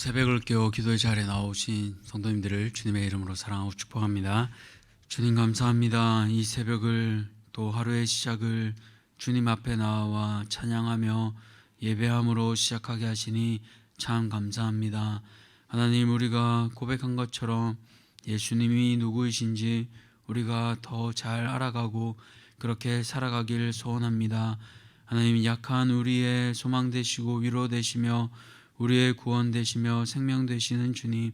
새벽을 깨워 기도의 자리에 나오신 성도님들을 주님의 이름으로 사랑하고 축복합니다. 주님 감사합니다. 이 새벽을 또 하루의 시작을 주님 앞에 나와 찬양하며 예배함으로 시작하게 하시니 참 감사합니다. 하나님, 우리가 고백한 것처럼 예수님이 누구이신지 우리가 더 잘 알아가고 그렇게 살아가길 소원합니다. 하나님, 약한 우리의 소망 되시고 위로 되시며 우리의 구원 되시며 생명 되시는 주님,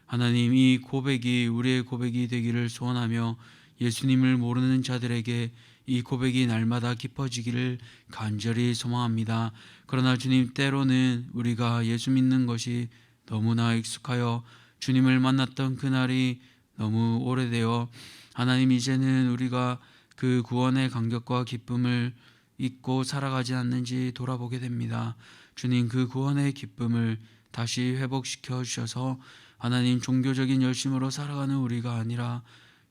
하나님, 이 고백이 우리의 고백이 되기를 소원하며 예수님을 모르는 자들에게 이 고백이 날마다 깊어지기를 간절히 소망합니다. 그러나 주님, 때로는 우리가 예수 믿는 것이 너무나 익숙하여 주님을 만났던 그날이 너무 오래되어 하나님, 이제는 우리가 그 구원의 감격과 기쁨을 잊고 살아가지 않는지 돌아보게 됩니다. 주님, 그 구원의 기쁨을 다시 회복시켜 주셔서 하나님, 종교적인 열심으로 살아가는 우리가 아니라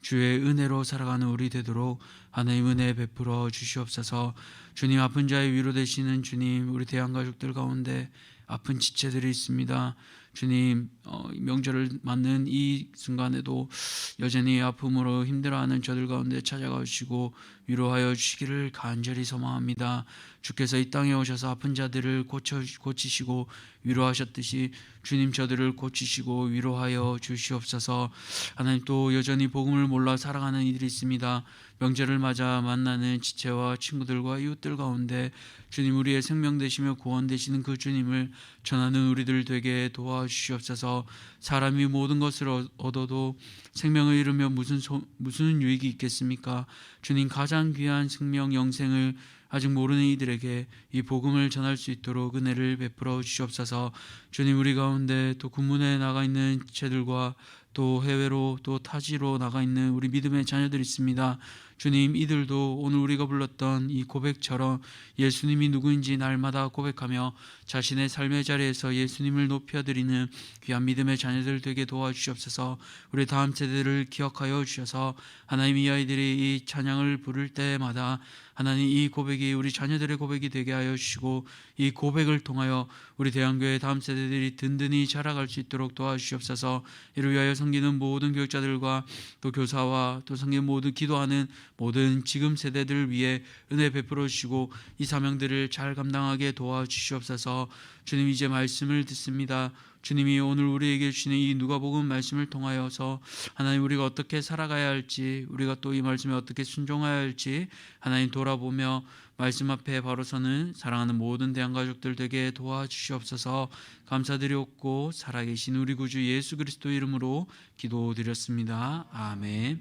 주의 은혜로 살아가는 우리 되도록 하나님 은혜 베풀어 주시옵소서. 주님, 아픈 자의 위로 되시는 주님, 우리 대한가족들 가운데 아픈 지체들이 있습니다. 주님, 명절을 맞는 이 순간에도 여전히 아픔으로 힘들어하는 저들 가운데 찾아가시고 위로하여 주시기를 간절히 소망합니다. 주께서 이 땅에 오셔서 아픈 자들을 고치시고 위로하셨듯이 주님, 저들을 고치시고 위로하여 주시옵소서. 하나님, 또 여전히 복음을 몰라 살아가는 이들이 있습니다. 명절을 맞아 만나는 지체와 친구들과 이웃들 가운데 주님, 우리의 생명 되시며 구원 되시는 그 주님을 전하는 우리들 되게 도와주시옵소서. 사람이 모든 것을 얻어도 생명을 잃으며 무슨 유익이 있겠습니까? 주님, 가장 귀한 생명 영생을 아직 모르는 이들에게 이 복음을 전할 수 있도록 은혜를 베풀어 주시옵소서. 주님, 우리 가운데 또 군문에 나가 있는 지체들과 또 해외로 또 타지로 나가 있는 우리 믿음의 자녀들이 있습니다. 주님, 이들도 오늘 우리가 불렀던 이 고백처럼 예수님이 누구인지 날마다 고백하며 자신의 삶의 자리에서 예수님을 높여드리는 귀한 믿음의 자녀들 되게 도와주시옵소서. 우리 다음 세대를 기억하여 주셔서 하나님, 이 아이들이 이 찬양을 부를 때마다 하나님, 이 고백이 우리 자녀들의 고백이 되게 하여 주시고 이 고백을 통하여 우리 대한교회 다음 세대들이 든든히 자라갈 수 있도록 도와주시옵소서. 이를 위하여 섬기는 모든 교육자들과 또 교사와 또 섬기는 모든 기도하는 모든 지금 세대들을 위해 은혜 베풀어 주시고 이 사명들을 잘 감당하게 도와주시옵소서. 주님, 이제 말씀을 듣습니다. 주님이 오늘 우리에게 주시는 이 누가복음 말씀을 통하여서 하나님, 우리가 어떻게 살아가야 할지, 우리가 또 이 말씀에 어떻게 순종해야 할지 하나님 돌아보며 말씀 앞에 바로 서는 사랑하는 모든 대한가족들 되게 도와주시옵소서. 감사드리옵고 살아계신 우리 구주 예수 그리스도 이름으로 기도드렸습니다. 아멘.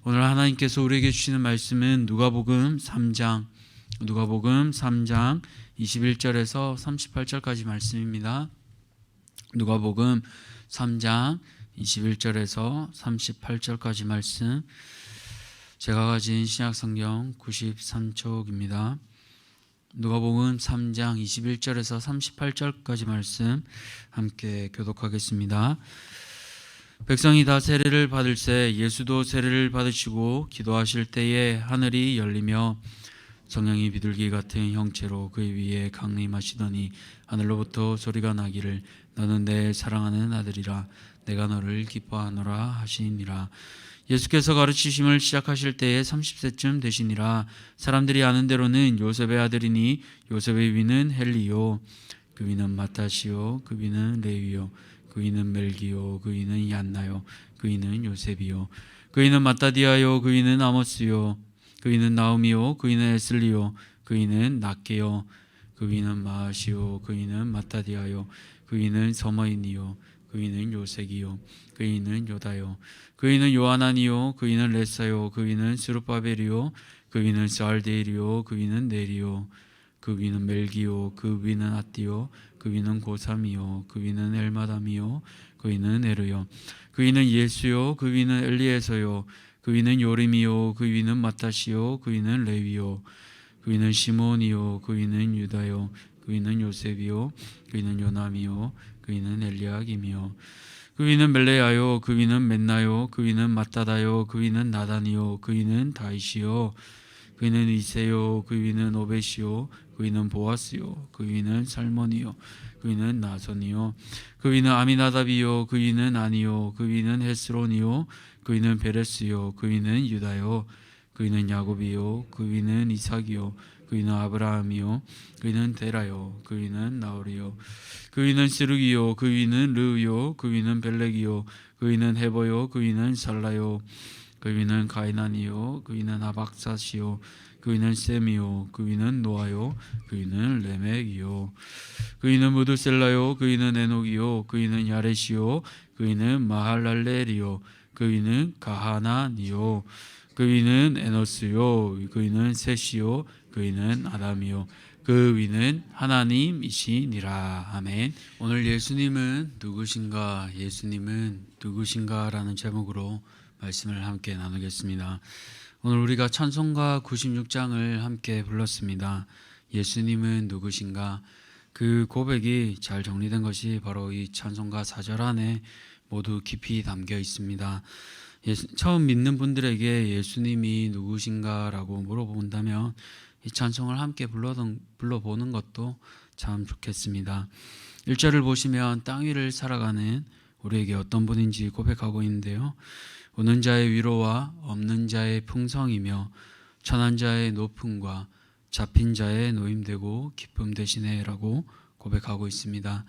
오늘 하나님께서 우리에게 주시는 말씀은 누가복음 3장 21절에서 38절까지 말씀입니다. 누가복음 3장 21절에서 38절까지 말씀, 제가 가진 신약성경 93쪽입니다. 누가복음 3장 21절에서 38절까지 말씀 함께 교독하겠습니다. 백성이 다 세례를 받을새 예수도 세례를 받으시고 기도하실 때에 하늘이 열리며 성령이 비둘기 같은 형체로 그의 위에 강림하시더니 하늘로부터 소리가 나기를 너는 내 사랑하는 아들이라 내가 너를 기뻐하노라 하시니라. 예수께서 가르치심을 시작하실 때에 30세쯤 되시니라. 사람들이 아는 대로는 요셉의 아들이니 요셉의 위는 헬리요, 그 위는 마타시요, 그 위는 레위요, 그 위는 멜기요, 그 위는 얀나요, 그 위는 요셉이요, 그 위는 마따디아요, 그 위는 아모스요, 그 위는 나음이요, 그 위는 에슬리요, 그 위는 낫게요, 그 위는 마아시요, 그 위는 마따디아요, 그 위는 서머인이요, 그 위는 요색이요, 그 위는 요다요, 그 위는 요하나니요, 그 위는 레사요, 그 위는 스룹바벨이요, 그 위는 스알데일이요, 그 위는 네리요, 그 위는 멜기요, 그 위는 아띠요, 그 위는 고삼이요, 그 위는 엘마담이요, 그 위는 에르요, 그 위는 예수요, 그 위는 엘리에서요, 그 위는 요림이요, 그 위는 마타시요, 그 위는 레위요, 그 위는 시몬이요, 그 위는 유다요, 그 위는 요셉이요, 그 위는 요남이요, 그 위는 엘리야김이요, 그 위는 멜레야요, 그 위는 멘나요, 그 위는 마따다요, 그 위는 나단이요, 그 위는 다이시요, 그 위는 이세요. 그 위는 오벳이요. 그 위는 보아스요. 그 위는 살몬이요. 그 위는 나손이요. 그 위는 아미나답이요. 그 위는 아니요. 그 위는 헤스론이요. 그 위는 베레스요. 그 위는 유다요. 그 위는 야곱이요. 그 위는 이삭이요. 그 위는 아브라함이요. 그 위는 데라요. 그 위는 나홀이요. 그 위는 스룹이요. 그 위는 르요. 그 위는 벨렉이요. 그 위는 헤버요. 그 위는 살라요. 그 위는 가이난이요. 그 위는 아박사시요. 그 위는 셈이요. 그 위는 노아요. 그 위는 레멕이요. 그 위는 무드셀라요. 그 위는 에녹이요. 그 위는 야렛이요. 그 위는 마할랄렐이요. 그 위는 가하나니요. 그 위는 에노스요. 그 위는 셋이요. 그 위는 아담이요. 그 위는 하나님이시니라. 아멘. 오늘 예수님은 누구신가? 예수님은 누구신가라는 제목으로 말씀을 함께 나누겠습니다. 오늘 우리가 찬송가 96장을 함께 불렀습니다. 예수님은 누구신가? 그 고백이 잘 정리된 것이 바로 이 찬송가 4절 안에 모두 깊이 담겨 있습니다. 처음 믿는 분들에게 예수님이 누구신가라고 물어본다면 이 찬송을 함께 불러보는 것도 참 좋겠습니다. 1절을 보시면 땅 위를 살아가는 우리에게 어떤 분인지 고백하고 있는데요. 오는 자의 위로와 없는 자의 풍성이며 천한 자의 높음과 잡힌 자의 노임되고 기쁨 되시네 라고 고백하고 있습니다.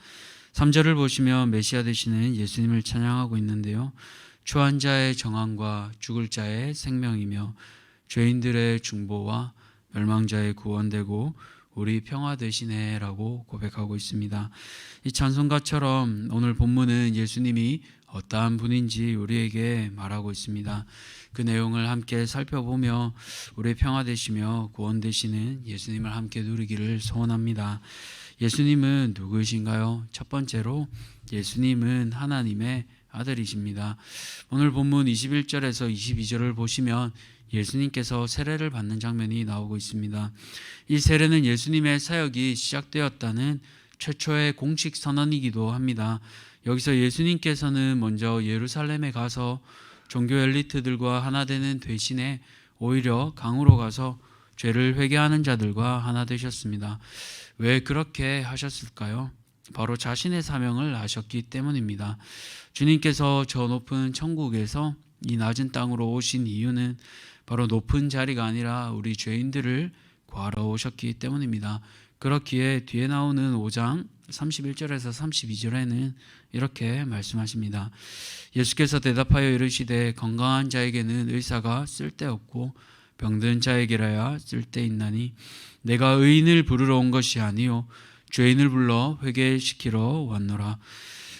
3절을 보시면 메시아 되시는 예수님을 찬양하고 있는데요. 추한 자의 정함과 죽을 자의 생명이며 죄인들의 중보와 멸망자의 구원되고 우리 평화 되시네 라고 고백하고 있습니다. 이 찬송가처럼 오늘 본문은 예수님이 어떠한 분인지 우리에게 말하고 있습니다. 그 내용을 함께 살펴보며 우리의 평화 되시며 구원 되시는 예수님을 함께 누리기를 소원합니다. 예수님은 누구이신가요? 첫 번째로 예수님은 하나님의 아들이십니다. 오늘 본문 21절에서 22절을 보시면 예수님께서 세례를 받는 장면이 나오고 있습니다. 이 세례는 예수님의 사역이 시작되었다는 최초의 공식 선언이기도 합니다. 여기서 예수님께서는 먼저 예루살렘에 가서 종교 엘리트들과 하나 되는 대신에 오히려 강으로 가서 죄를 회개하는 자들과 하나 되셨습니다. 왜 그렇게 하셨을까요? 바로 자신의 사명을 아셨기 때문입니다. 주님께서 저 높은 천국에서 이 낮은 땅으로 오신 이유는 바로 높은 자리가 아니라 우리 죄인들을 구하러 오셨기 때문입니다. 그렇기에 뒤에 나오는 5장 31절에서 32절에는 이렇게 말씀하십니다. 예수께서 대답하여 이르시되 건강한 자에게는 의사가 쓸데없고 병든 자에게라야 쓸데있나니 내가 의인을 부르러 온 것이 아니요 죄인을 불러 회개시키러 왔노라.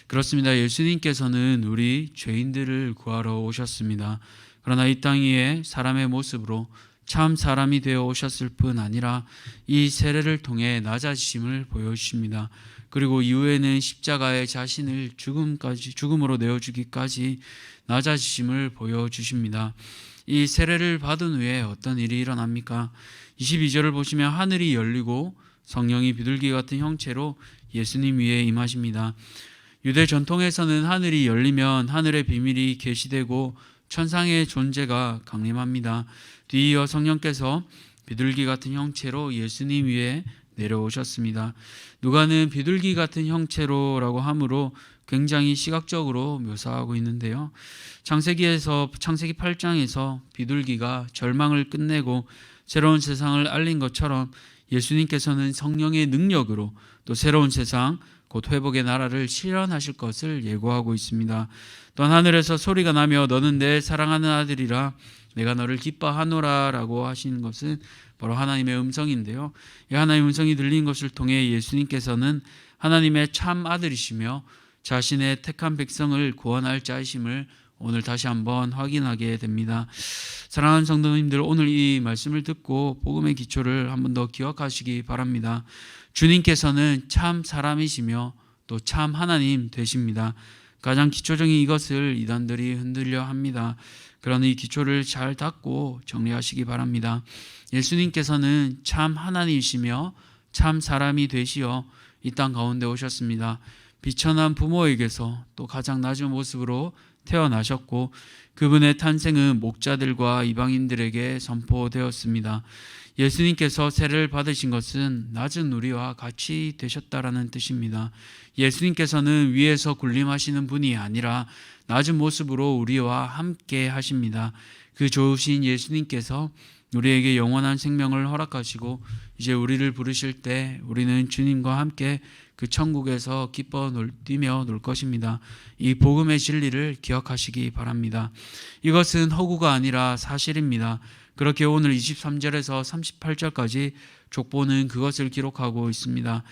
그렇습니다. 예수님께서는 우리 죄인들을 구하러 오셨습니다. 그러나 이 땅 위에 사람의 모습으로 참 사람이 되어 오셨을 뿐 아니라 이 세례를 통해 낮아지심을 보여주십니다. 그리고 이후에는 십자가에 자신을 죽음으로 내어주기까지 낮아지심을 보여주십니다. 이 세례를 받은 후에 어떤 일이 일어납니까? 22절을 보시면 하늘이 열리고 성령이 비둘기 같은 형체로 예수님 위에 임하십니다. 유대 전통에서는 하늘이 열리면 하늘의 비밀이 계시되고 천상의 존재가 강림합니다. 뒤이어 성령께서 비둘기 같은 형체로 예수님 위에 내려오셨습니다. 누가는 비둘기 같은 형체로라고 하므로 굉장히 시각적으로 묘사하고 있는데요. 창세기 8장에서 비둘기가 절망을 끝내고 새로운 세상을 알린 것처럼 예수님께서는 성령의 능력으로 또 새로운 세상 곧 회복의 나라를 실현하실 것을 예고하고 있습니다. 또한 하늘에서 소리가 나며 너는 내 사랑하는 아들이라 내가 너를 기뻐하노라 라고 하시는 것은 바로 하나님의 음성인데요. 이 하나님의 음성이 들린 것을 통해 예수님께서는 하나님의 참 아들이시며 자신의 택한 백성을 구원할 자이심을 오늘 다시 한번 확인하게 됩니다. 사랑하는 성도님들, 오늘 이 말씀을 듣고 복음의 기초를 한 번 더 기억하시기 바랍니다. 주님께서는 참 사람이시며 또 참 하나님 되십니다. 가장 기초적인 이것을 이단들이 흔들려 합니다. 그러나 이 기초를 잘 닫고 정리하시기 바랍니다. 예수님께서는 참 하나님이시며 참 사람이 되시어 이 땅 가운데 오셨습니다. 비천한 부모에게서 또 가장 낮은 모습으로 태어나셨고 그분의 탄생은 목자들과 이방인들에게 선포되었습니다. 예수님께서 세례를 받으신 것은 낮은 우리와 같이 되셨다라는 뜻입니다. 예수님께서는 위에서 군림하시는 분이 아니라 낮은 모습으로 우리와 함께 하십니다. 그 좋으신 예수님께서 우리에게 영원한 생명을 허락하시고 이제 우리를 부르실 때 우리는 주님과 함께 그 천국에서 기뻐 뛰며 놀 것입니다. 이 복음의 진리를 기억하시기 바랍니다. 이것은 허구가 아니라 사실입니다. 그렇게 오늘 23절에서 38절까지 족보는 그것을 기록하고 있습니다.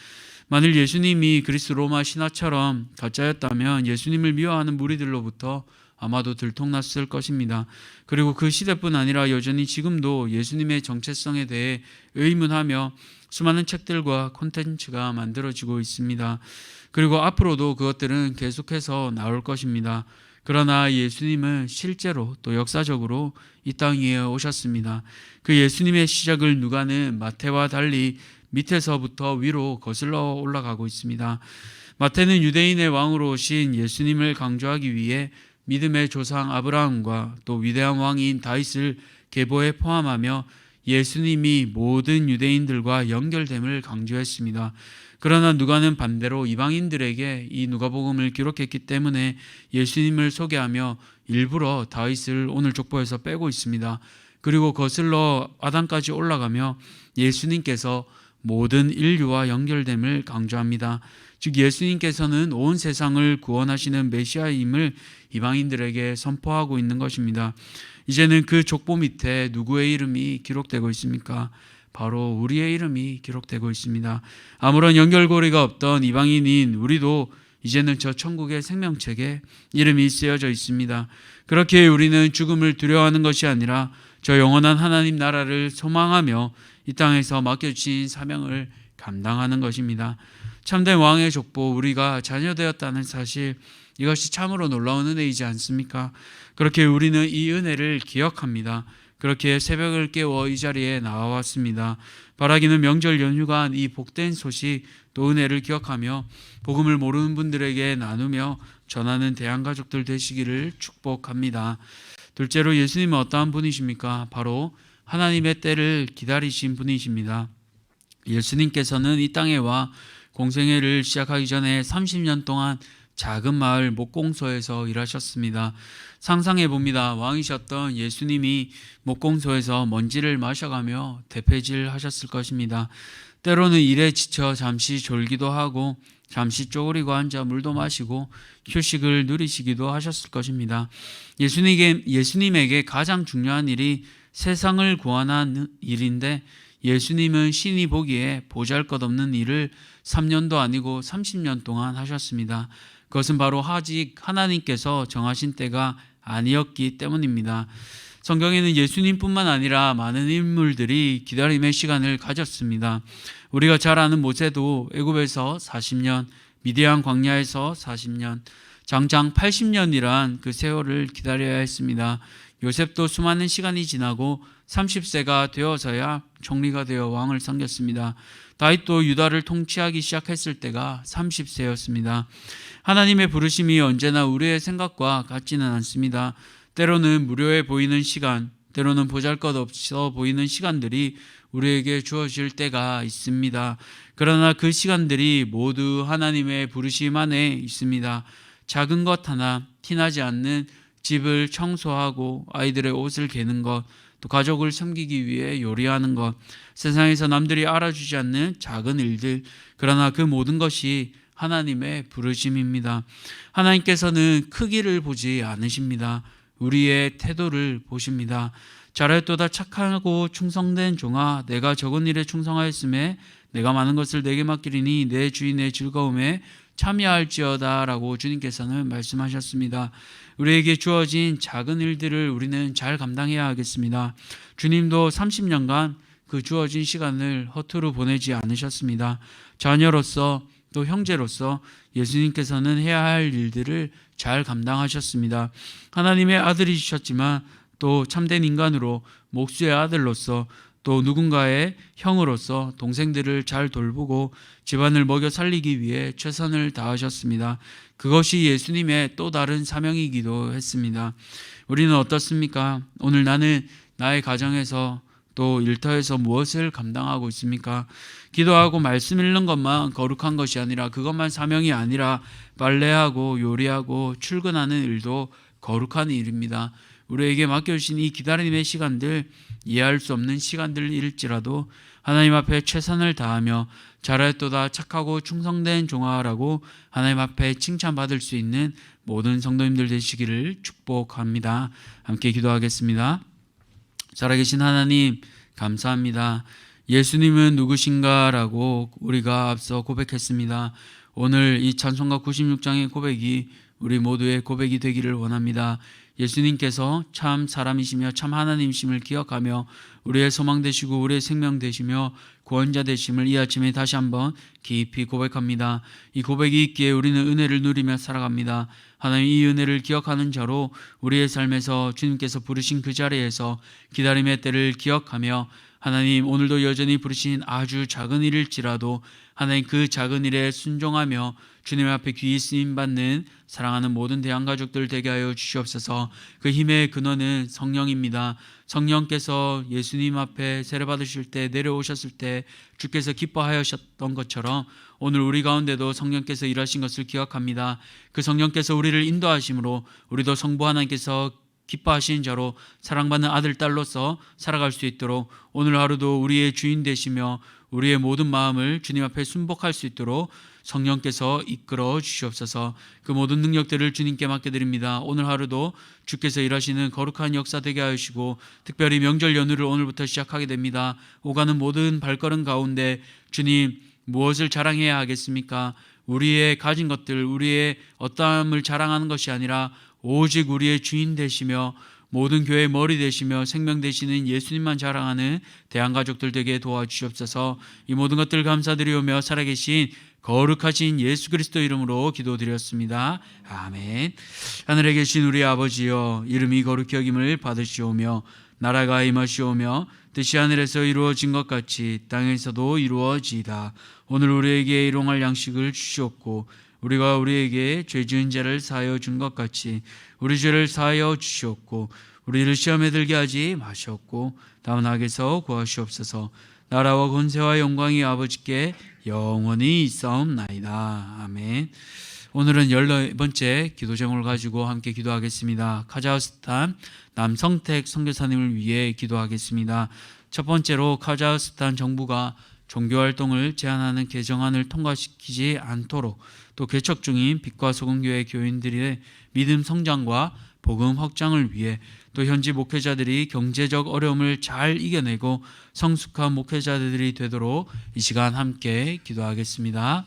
만일 예수님이 그리스 로마 신화처럼 가짜였다면 예수님을 미워하는 무리들로부터 아마도 들통났을 것입니다. 그리고 그 시대뿐 아니라 여전히 지금도 예수님의 정체성에 대해 의문하며 수많은 책들과 콘텐츠가 만들어지고 있습니다. 그리고 앞으로도 그것들은 계속해서 나올 것입니다. 그러나 예수님은 실제로 또 역사적으로 이 땅 위에 오셨습니다. 그 예수님의 시작을 누가는 마태와 달리 밑에서부터 위로 거슬러 올라가고 있습니다. 마태는 유대인의 왕으로 오신 예수님을 강조하기 위해 믿음의 조상 아브라함과 또 위대한 왕인 다윗을 계보에 포함하며 예수님이 모든 유대인들과 연결됨을 강조했습니다. 그러나 누가는 반대로 이방인들에게 이 누가복음을 기록했기 때문에 예수님을 소개하며 일부러 다윗을 오늘 족보에서 빼고 있습니다. 그리고 거슬러 아담까지 올라가며 예수님께서 모든 인류와 연결됨을 강조합니다. 즉 예수님께서는 온 세상을 구원하시는 메시아임을 이방인들에게 선포하고 있는 것입니다. 이제는 그 족보 밑에 누구의 이름이 기록되고 있습니까? 바로 우리의 이름이 기록되고 있습니다. 아무런 연결고리가 없던 이방인인 우리도 이제는 저 천국의 생명책에 이름이 쓰여져 있습니다. 그렇게 우리는 죽음을 두려워하는 것이 아니라 저 영원한 하나님 나라를 소망하며 이 땅에서 맡겨주신 사명을 감당하는 것입니다. 참된 왕의 족보, 우리가 자녀되었다는 사실, 이것이 참으로 놀라운 은혜이지 않습니까? 그렇게 우리는 이 은혜를 기억합니다. 그렇게 새벽을 깨워 이 자리에 나와왔습니다. 바라기는 명절 연휴간 이 복된 소식 또 은혜를 기억하며 복음을 모르는 분들에게 나누며 전하는 대한가족들 되시기를 축복합니다. 둘째로 예수님은 어떠한 분이십니까? 바로 하나님의 때를 기다리신 분이십니다. 예수님께서는 이 땅에 와 공생애를 시작하기 전에 30년 동안 작은 마을 목공소에서 일하셨습니다. 상상해 봅니다. 왕이셨던 예수님이 목공소에서 먼지를 마셔가며 대패질 하셨을 것입니다. 때로는 일에 지쳐 잠시 졸기도 하고 잠시 쪼그리고 앉아 물도 마시고 휴식을 누리시기도 하셨을 것입니다. 예수님에게 가장 중요한 일이 세상을 구원하는 일인데 예수님은 신이 보기에 보잘것없는 일을 3년도 아니고 30년 동안 하셨습니다. 그것은 바로 아직 하나님께서 정하신 때가 아니었기 때문입니다. 성경에는 예수님뿐만 아니라 많은 인물들이 기다림의 시간을 가졌습니다. 우리가 잘 아는 모세도 애굽에서 40년, 미디안 광야에서 40년, 장장 80년이란 그 세월을 기다려야 했습니다. 요셉도 수많은 시간이 지나고 30세가 되어서야 총리가 되어 왕을 섬겼습니다. 다윗도 유다를 통치하기 시작했을 때가 30세였습니다. 하나님의 부르심이 언제나 우리의 생각과 같지는 않습니다. 때로는 무료해 보이는 시간, 때로는 보잘것없어 보이는 시간들이 우리에게 주어질 때가 있습니다. 그러나 그 시간들이 모두 하나님의 부르심 안에 있습니다. 작은 것 하나, 티나지 않는 집을 청소하고 아이들의 옷을 개는 것, 또 가족을 섬기기 위해 요리하는 것, 세상에서 남들이 알아주지 않는 작은 일들, 그러나 그 모든 것이 하나님의 부르심입니다. 하나님께서는 크기를 보지 않으십니다. 우리의 태도를 보십니다. 잘하였도다 착하고 충성된 종아, 내가 적은 일에 충성하였음에 내가 많은 것을 내게 맡기리니 내 주인의 즐거움에 참여할지어다 라고 주님께서는 말씀하셨습니다. 우리에게 주어진 작은 일들을 우리는 잘 감당해야 하겠습니다. 주님도 30년간 그 주어진 시간을 허투루 보내지 않으셨습니다. 자녀로서 또 형제로서 예수님께서는 해야 할 일들을 잘 감당하셨습니다. 하나님의 아들이셨지만 또 참된 인간으로 목수의 아들로서 또 누군가의 형으로서 동생들을 잘 돌보고 집안을 먹여 살리기 위해 최선을 다하셨습니다. 그것이 예수님의 또 다른 사명이기도 했습니다. 우리는 어떻습니까? 오늘 나는 나의 가정에서 또 일터에서 무엇을 감당하고 있습니까? 기도하고 말씀 읽는 것만 거룩한 것이 아니라, 그것만 사명이 아니라 빨래하고 요리하고 출근하는 일도 거룩한 일입니다. 우리에게 맡겨주신 이 기다림의 시간들, 이해할 수 없는 시간들일지라도 하나님 앞에 최선을 다하며 잘했도다 착하고 충성된 종아라고 하나님 앞에 칭찬받을 수 있는 모든 성도님들 되시기를 축복합니다. 함께 기도하겠습니다. 살아계신 하나님, 감사합니다. 예수님은 누구신가라고 우리가 앞서 고백했습니다. 오늘 이 찬송가 96장의 고백이 우리 모두의 고백이 되기를 원합니다. 예수님께서 참 사람이시며 참 하나님이심을 기억하며 우리의 소망 되시고 우리의 생명 되시며 구원자 되심을 이 아침에 다시 한번 깊이 고백합니다. 이 고백이 있기에 우리는 은혜를 누리며 살아갑니다. 하나님, 이 은혜를 기억하는 자로 우리의 삶에서 주님께서 부르신 그 자리에서 기다림의 때를 기억하며, 하나님, 오늘도 여전히 부르신 아주 작은 일일지라도 하나님 그 작은 일에 순종하며 주님 앞에 귀히 쓰임받는 사랑하는 모든 대한가족들 되게 하여 주시옵소서. 그 힘의 근원은 성령입니다. 성령께서 예수님 앞에 세례받으실 때, 내려오셨을 때 주께서 기뻐하셨던 것처럼 오늘 우리 가운데도 성령께서 일하신 것을 기억합니다. 그 성령께서 우리를 인도하심으로 우리도 성부 하나님께서 기뻐하시는 자로 사랑받는 아들, 딸로서 살아갈 수 있도록 오늘 하루도 우리의 주인 되시며 우리의 모든 마음을 주님 앞에 순복할 수 있도록 성령께서 이끌어 주시옵소서. 그 모든 능력들을 주님께 맡겨드립니다. 오늘 하루도 주께서 일하시는 거룩한 역사 되게 하시고, 특별히 명절 연휴를 오늘부터 시작하게 됩니다. 오가는 모든 발걸음 가운데 주님, 무엇을 자랑해야 하겠습니까? 우리의 가진 것들, 우리의 어떠함을 자랑하는 것이 아니라 오직 우리의 주인 되시며 모든 교회의 머리 되시며 생명 되시는 예수님만 자랑하는 대한가족들 되게 도와주시옵소서. 이 모든 것들 감사드리오며 살아계신 거룩하신 예수 그리스도 이름으로 기도드렸습니다. 아멘. 하늘에 계신 우리 아버지여, 이름이 거룩히 여김을 받으시오며 나라가 임하시오며 뜻이 하늘에서 이루어진 것 같이 땅에서도 이루어지이다. 오늘 우리에게 일용할 양식을 주시옵고 우리가 우리에게 죄 지은 자를 사하여 준 것 같이 우리 죄를 사하여 주시옵고 우리를 시험에 들게 하지 마시옵고 다만 악에서 구하시옵소서. 나라와 권세와 영광이 아버지께 영원히 있사옵나이다. 아멘. 오늘은 14번째 기도 제목을 가지고 함께 기도하겠습니다. 카자흐스탄 남성택 선교사님을 위해 기도하겠습니다. 첫 번째로, 카자흐스탄 정부가 종교활동을 제한하는 개정안을 통과시키지 않도록, 또 개척 중인 빛과 소금교회 교인들의 믿음 성장과 복음 확장을 위해, 또 현지 목회자들이 경제적 어려움을 잘 이겨내고 성숙한 목회자들이 되도록 이 시간 함께 기도하겠습니다.